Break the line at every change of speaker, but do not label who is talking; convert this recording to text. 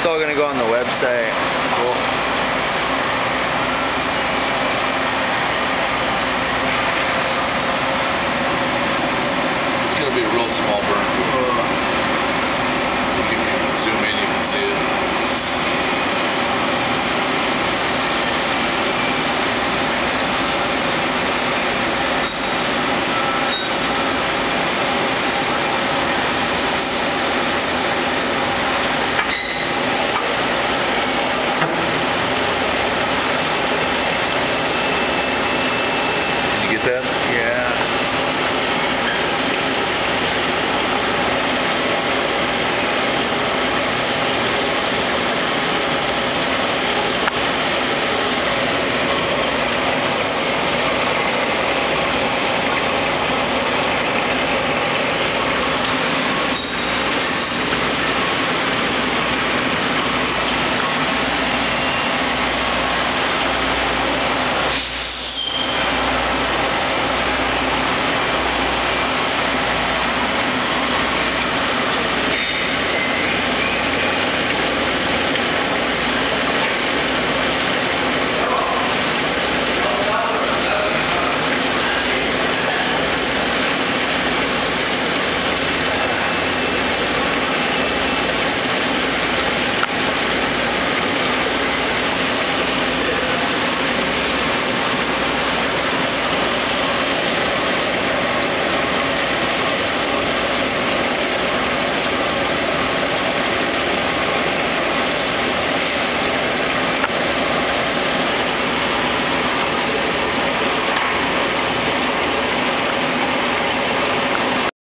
It's all gonna go on the website.
Cool. It's gonna be a real small burn. I think if you zoom in, you can see it. That?
Yeah.